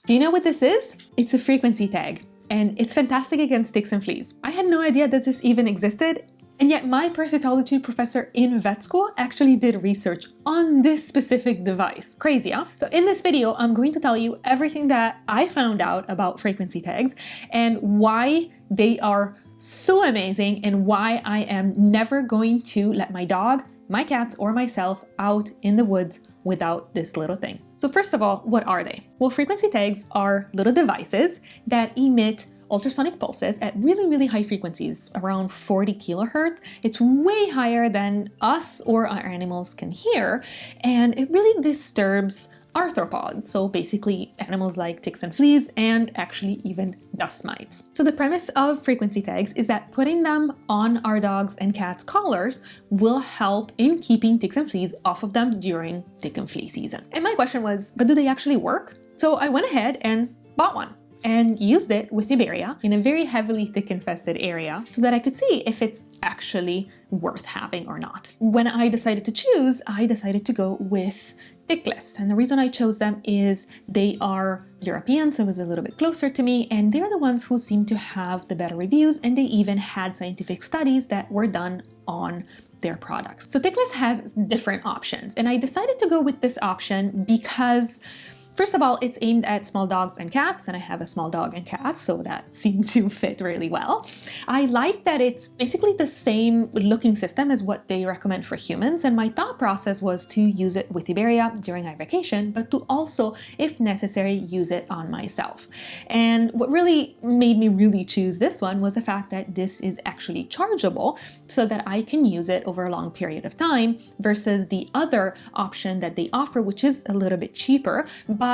Do you know what this is? It's a frequency tag, and it's fantastic against ticks and fleas. I had no idea that this even existed, and yet my parasitology professor in vet school actually did research on this specific device. Crazy, huh? So in this video, I'm going to tell you everything that I found out about frequency tags and why they are so amazing and why I am never going to let my dog, my cats, or myself out in the woods without this little thing. So first of all, what are they? Well, frequency tags are little devices that emit ultrasonic pulses at really, really high frequencies, around 40 kilohertz. It's way higher than us or our animals can hear, and it really disturbs arthropods, so basically animals like ticks and fleas, and actually even dust mites. So the premise of frequency tags is that putting them on our dogs and cats' collars will help in keeping ticks and fleas off of them during tick and flea season. And my question was, but do they actually work? So I went ahead and bought one and used it with Iberia in a very heavily tick infested area so that I could see if it's actually worth having or not. When I decided to choose, I decided to go with Tickless, and the reason I chose them is they are European, so it was a little bit closer to me, and they're the ones who seem to have the better reviews, and they even had scientific studies that were done on their products. So Tickless has different options, and I decided to go with this option because first of all, it's aimed at small dogs and cats, and I have a small dog and cat, so that seemed to fit really well. I like that it's basically the same looking system as what they recommend for humans, and my thought process was to use it with Iberia during our vacation, but to also, if necessary, use it on myself. And what really made me really choose this one was the fact that this is actually chargeable, so that I can use it over a long period of time versus the other option that they offer, which is a little bit cheaper, but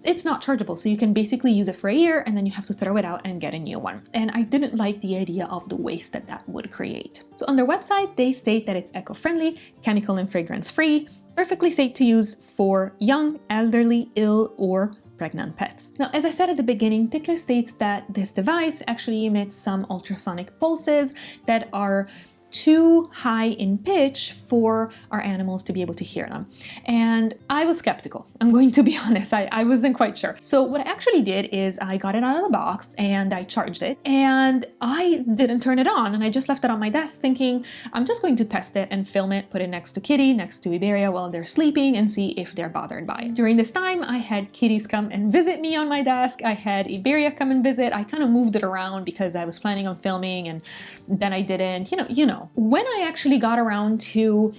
it's not chargeable, so you can basically use it for a year and then you have to throw it out and get a new one. And I didn't like the idea of the waste that that would create. So on their website, they state that it's eco-friendly, chemical and fragrance-free, perfectly safe to use for young, elderly, ill, or pregnant pets. Now, as I said at the beginning, Tickless states that this device actually emits some ultrasonic pulses that are too high in pitch for our animals to be able to hear them. And I was skeptical. I'm going to be honest, I wasn't quite sure. So what I actually did is I got it out of the box and I charged it, and I didn't turn it on, and I just left it on my desk thinking, I'm just going to test it and film it, put it next to Kitty, next to Iberia while they're sleeping, and see if they're bothered by it. During this time, I had kitties come and visit me on my desk. I had Iberia come and visit. I kind of moved it around because I was planning on filming and then I didn't, you know. When I actually got around to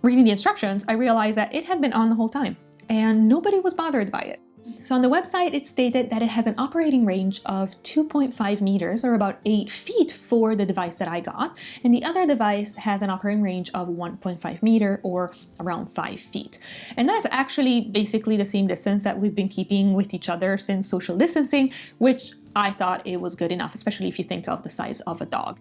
reading the instructions, I realized that it had been on the whole time and nobody was bothered by it. So on the website, it stated that it has an operating range of 2.5 meters or about 8 feet for the device that I got, and the other device has an operating range of 1.5 meter or around 5 feet. And that's actually basically the same distance that we've been keeping with each other since social distancing, which I thought it was good enough, especially if you think of the size of a dog.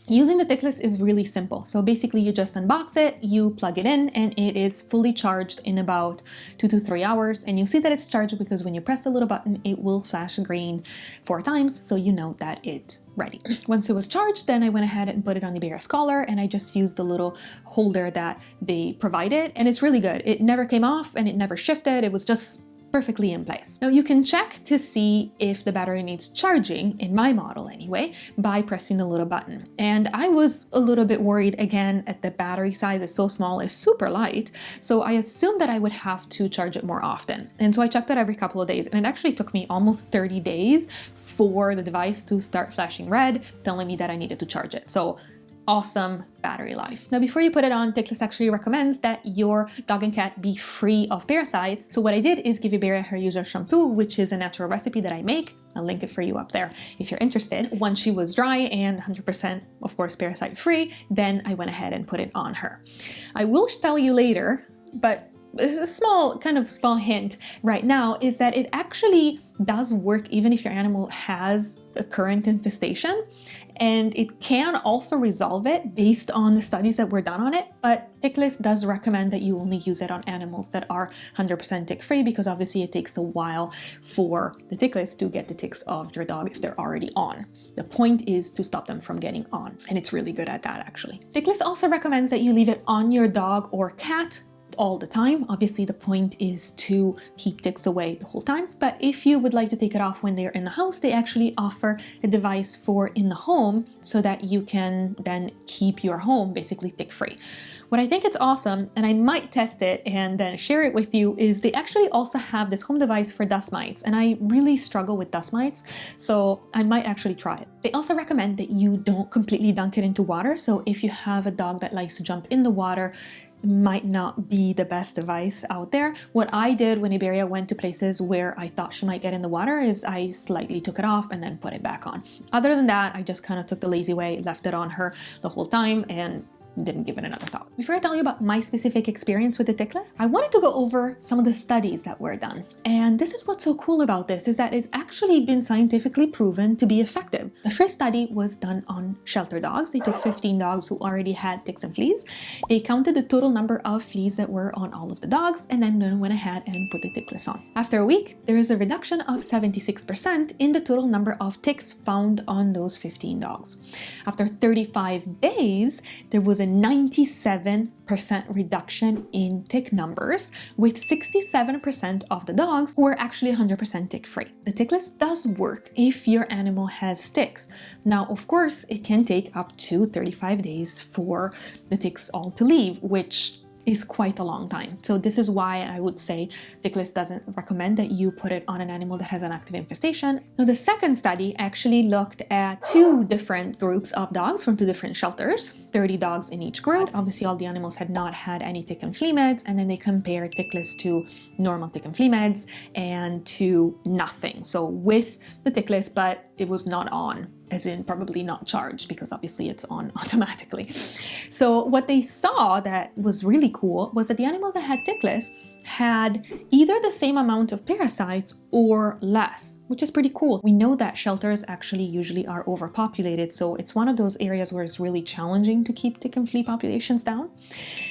Using the Tickless is really simple. So basically you just unbox it, you plug it in, and it is fully charged in about 2 to 3 hours. And you'll see that it's charged because when you press the little button, it will flash green 4 times, so you know that it's ready. Once it was charged, then I went ahead and put it on Iberia's collar, and I just used the little holder that they provided, and it's really good. It never came off and it never shifted. It was just perfectly in place. Now you can check to see if the battery needs charging, in my model anyway, by pressing the little button. And I was a little bit worried again at the battery size. It's so small, it's super light. So I assumed that I would have to charge it more often. And so I checked it every couple of days, and it actually took me almost 30 days for the device to start flashing red, telling me that I needed to charge it. So awesome battery life. Now, before you put it on, Tickless actually recommends that your dog and cat be free of parasites. So what I did is give Iberia her user shampoo, which is a natural recipe that I make. I'll link it for you up there if you're interested. Once she was dry and 100%, of course, parasite free, then I went ahead and put it on her. I will tell you later, but a small hint right now is that it actually does work even if your animal has a current infestation, and it can also resolve it based on the studies that were done on it. But Tickless does recommend that you only use it on animals that are 100% tick-free, because obviously it takes a while for the Tickless to get the ticks of your dog if they're already on. The point is to stop them from getting on, and it's really good at that actually. Tickless also recommends that you leave it on your dog or cat all the time. Obviously, the point is to keep ticks away the whole time. But if you would like to take it off when they're in the house, they actually offer a device for in the home so that you can then keep your home basically tick-free. What I think it's awesome, and I might test it and then share it with you, is they actually also have this home device for dust mites, and I really struggle with dust mites, so I might actually try it. They also recommend that you don't completely dunk it into water, so if you have a dog that likes to jump in the water, it might not be the best device out there. What I did when Iberia went to places where I thought she might get in the water is I slightly took it off and then put it back on. Other than that, I just kind of took the lazy way, left it on her the whole time, and didn't give it another thought. Before I tell you about my specific experience with the Tickless, I wanted to go over some of the studies that were done. And this is what's so cool about this, is that it's actually been scientifically proven to be effective. The first study was done on shelter dogs. They took 15 dogs who already had ticks and fleas. They counted the total number of fleas that were on all of the dogs and then went ahead and put the Tickless on. After a week, there is a reduction of 76% in the total number of ticks found on those 15 dogs. After 35 days, there was a 97% reduction in tick numbers, with 67% of the dogs who are actually 100% tick-free. The Tickless does work if your animal has ticks. Now, of course, it can take up to 35 days for the ticks all to leave, which is quite a long time. So this is why I would say Tickless doesn't recommend that you put it on an animal that has an active infestation. Now, the second study actually looked at two different groups of dogs from two different shelters, 30 dogs in each group. Obviously, all the animals had not had any tick and flea meds, and then they compared Tickless to normal tick and flea meds and to nothing. So with the Tickless, but it was not on, as in probably not charged, because obviously it's on automatically. So what they saw that was really cool was that the animal that had Tickless had either the same amount of parasites or less, which is pretty cool. We know that shelters actually usually are overpopulated, so it's one of those areas where it's really challenging to keep tick and flea populations down.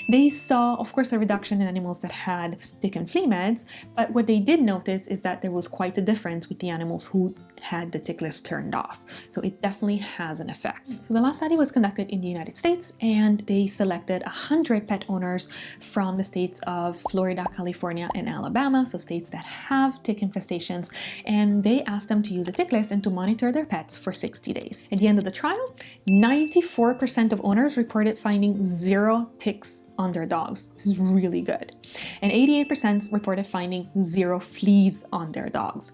They saw, of course, a reduction in animals that had tick and flea meds, but what they did notice is that there was quite a difference with the animals who had the Tickless turned off. So it definitely has an effect. So the last study was conducted in the United States, and they selected 100 pet owners from the states of Florida, California, and Alabama, so states that have tick infestations, and they asked them to use a Tickless and to monitor their pets for 60 days. At the end of the trial, 94% of owners reported finding 0 ticks on their dogs. This is really good. And 88% reported finding 0 fleas on their dogs.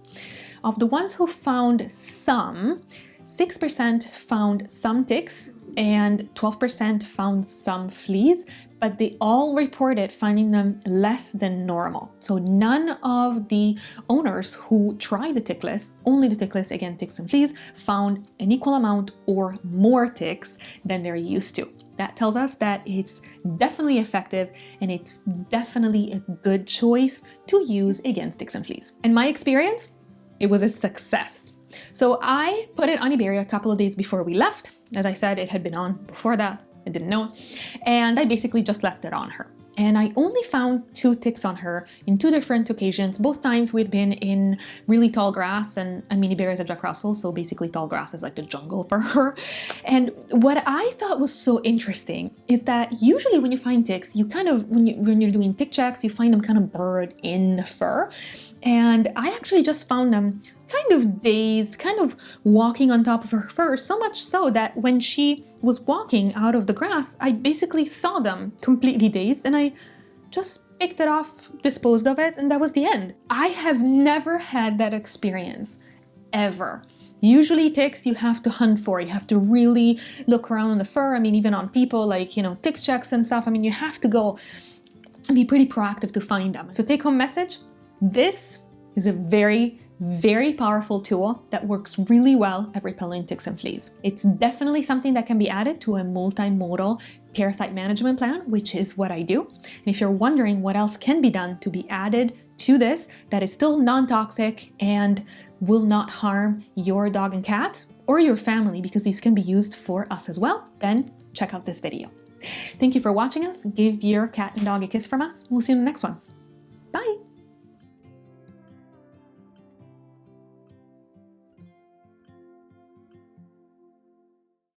Of the ones who found some, 6% found some ticks and 12% found some fleas, but they all reported finding them less than normal. So none of the owners who tried the Tickless, only the Tickless, again, ticks and fleas, found an equal amount or more ticks than they're used to. That tells us that it's definitely effective and it's definitely a good choice to use against ticks and fleas. In my experience, it was a success. So I put it on Iberia a couple of days before we left. As I said, it had been on before that. I didn't know. And I basically just left it on her. And I only found 2 ticks on her in 2 different occasions. Both times we'd been in really tall grass, and I mean, Iberia is a Jack Russell, so basically tall grass is like the jungle for her. And what I thought was so interesting is that usually when you find ticks, you kind of, when you're doing tick checks, you find them kind of burrowed in the fur. And I actually just found them kind of dazed, kind of walking on top of her fur, so much so that when she was walking out of the grass, I basically saw them completely dazed, and I just picked it off, disposed of it, and that was the end. I have never had that experience, ever. Usually ticks you have to hunt for, you have to really look around on the fur. I mean, even on people, like, you know, tick checks and stuff, I mean, you have to go and be pretty proactive to find them. So take home message, this is a very powerful tool that works really well at repelling ticks and fleas. It's definitely something that can be added to a multimodal parasite management plan, which is what I do. And if you're wondering what else can be done to be added to this that is still non-toxic and will not harm your dog and cat or your family, because these can be used for us as well, then check out this video. Thank you for watching us. Give your cat and dog a kiss from us. We'll see you in the next one.